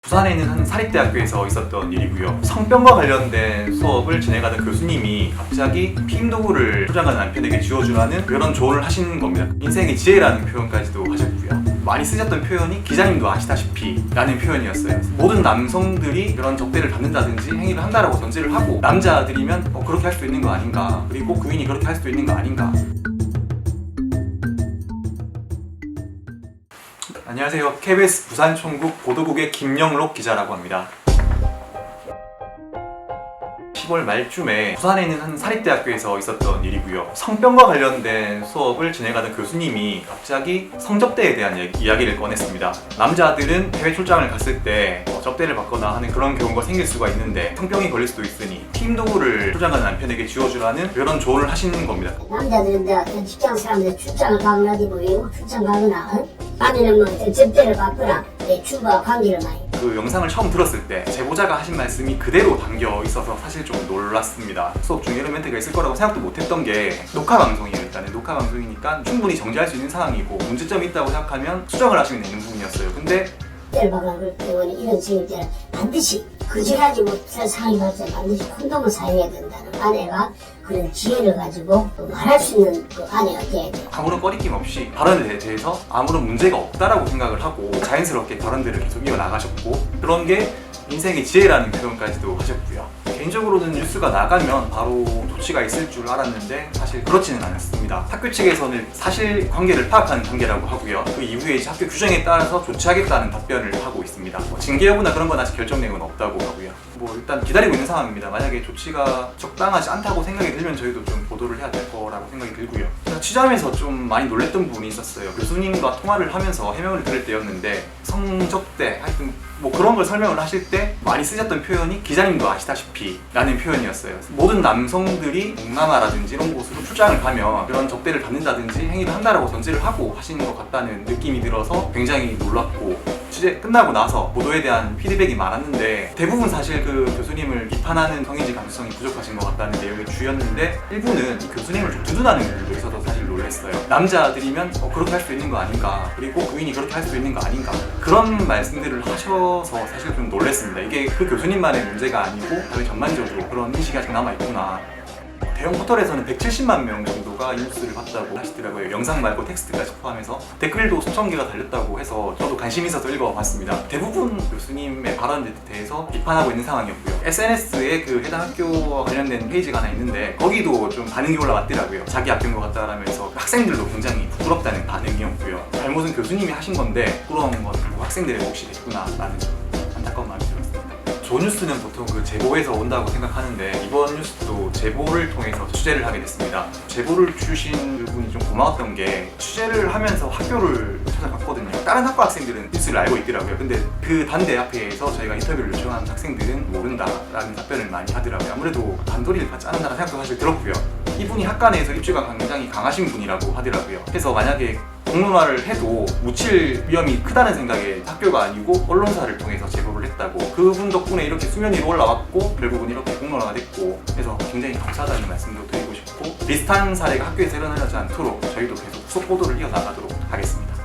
부산에 있는 한 사립대학교에서 있었던 일이고요. 성병과 관련된 수업을 진행하던 교수님이 갑자기 피임 도구를 포장한 남편에게 쥐어주라는 그런 조언을 하시는 겁니다. 인생의 지혜라는 표현까지도 하셨고요. 많이 쓰셨던 표현이 기자님도 아시다시피 라는 표현이었어요. 모든 남성들이 그런 적대를 받는다든지 행위를 한다라고 전제를 하고 남자들이면 그렇게 할 수 있는 거 아닌가, 그리고 부인이 그렇게 할 수도 있는 거 아닌가. 안녕하세요. KBS 부산총국 보도국의 김영록 기자라고 합니다. 10월 말쯤에 부산에 있는 한 사립대학교에서 있었던 일이고요. 성병과 관련된 수업을 진행하던 교수님이 갑자기 성접대에 대한 이야기를 꺼냈습니다. 남자들은 해외 출장을 갔을 때 접대를 받거나 하는 그런 경우가 생길 수가 있는데 성병이 걸릴 수도 있으니 피임 도구를 포장한 남편에게 쥐어주라는 그런 조언을 하시는 겁니다. 남자들은 직장 사람들 출장을 가거나 어디 외국 출장 가거나 아니면 뭐 접대를 받거나 주부와 관계를 많이. 그 영상을 처음 들었을 때 제보자가 하신 말씀이 그대로 담겨 있어서 사실 좀 놀랐습니다. 수업 중에 이런 멘트가 있을 거라고 생각도 못했던 게 녹화 방송이에요. 일단은 녹화 방송이니까 충분히 정지할 수 있는 상황이고 문제점이 있다고 생각하면 수정을 하시면 되는 부분이었어요. 근데 때를 박아 그럴 때는 이런 지금 때는 반드시 거절하지 못할 상황이 발생 반드시 콘돔을 사용해야 된다는 아내가 그런 지혜를 가지고 말할 수 있는 그 아내가 돼야 돼요. 아무런 꺼리낌 없이 발언에 대해서 아무런 문제가 없다라고 생각을 하고 자연스럽게 발언들을 계속 이어나가셨고 그런 게 인생의 지혜라는 표현까지도 하셨고요. 개인적으로는 뉴스가 나가면 바로 조치가 있을 줄 알았는데 사실 그렇지는 않았습니다. 학교 측에서는 사실관계를 파악하는 단계라고 하고요. 그 이후에 이제 학교 규정에 따라서 조치하겠다는 답변을 하고 있습니다. 징계 여부나 그런 건 아직 결정 내용은 없다고 하고요. 일단 기다리고 있는 상황입니다. 만약에 조치가 적당하지 않다고 생각이 들면 저희도 좀 보도를 해야 될 거라고 생각이 들고요. 취재하면서 좀 많이 놀랬던 부분이 있었어요. 교수님과 통화를 하면서 해명을 들을 때였는데 성접대 하여튼 그런 걸 설명을 하실 때 많이 쓰셨던 표현이 기자님도 아시다시피 라는 표현이었어요. 모든 남성들이 동남아라든지 이런 곳으로 출장을 가면 그런 접대를 받는다든지 행위를 한다라고 전제를 하고 하시는 것 같다는 느낌이 들어서 굉장히 놀랐고 취재 끝나고 나서 보도에 대한 피드백이 많았는데 대부분 사실 그 교수님을 비판하는 성인지 감수성이 부족하신 것 같다는 내용의 주였는데 일부는 이 교수님을 좀 두둔하는 일도 있어서 사실 놀랐어요. 남자들이면 그렇게 할 수 있는 거 아닌가, 그리고 부인이 그렇게 할 수 있는 거 아닌가, 그런 말씀들을 하셔서 사실 좀 놀랐습니다. 이게 그 교수님만의 문제가 아니고 사회 전반적으로 그런 인식이 아직 남아있구나. 대형 포털에서는 170만 명 정도가 이 뉴스를 봤다고 하시더라고요. 영상 말고 텍스트까지 포함해서 댓글도 수천 개가 달렸다고 해서 저도 관심 있어서 읽어봤습니다. 대부분 교수님의 발언에 대해서 비판하고 있는 상황이었고요. SNS에 그 해당 학교와 관련된 페이지가 하나 있는데 거기도 좀 반응이 올라왔더라고요. 자기 학교인 것 같다라면서 학생들도 굉장히 부끄럽다는 반응이었고요. 잘못은 교수님이 하신 건데 부끄러운 건 학생들의 몫이 됐구나라는 안타까운 마음이 들었습니다. 조뉴스는 보통 그 제보에서 온다고 생각하는데 이번 뉴스도 제보를 통해서 취재를 하게 됐습니다. 제보를 주신 분이 좀 고마웠던 게 취재를 하면서 학교를 찾아갔거든요. 다른 학과 학생들은 뉴스를 알고 있더라고요. 근데 그 단대 앞에서 저희가 인터뷰를 요청한 학생들은 모른다라는 답변을 많이 하더라고요. 아무래도 단도리를 받지 않는다는 생각도 사실 들었고요. 이분이 학과 내에서 입지가 굉장히 강하신 분이라고 하더라고요. 그래서 만약에 공론화를 해도 묻힐 위험이 크다는 생각에 학교가 아니고 언론사를 통해서 제보를 했다고, 그분 덕분에 이렇게 수면 위로 올라왔고 결국은 이렇게 공론화가 됐고, 그래서 굉장히 감사하다는 말씀도 드리고 싶고 비슷한 사례가 학교에서 일어나지 않도록 저희도 계속 후속 보도를 이어나가도록 하겠습니다.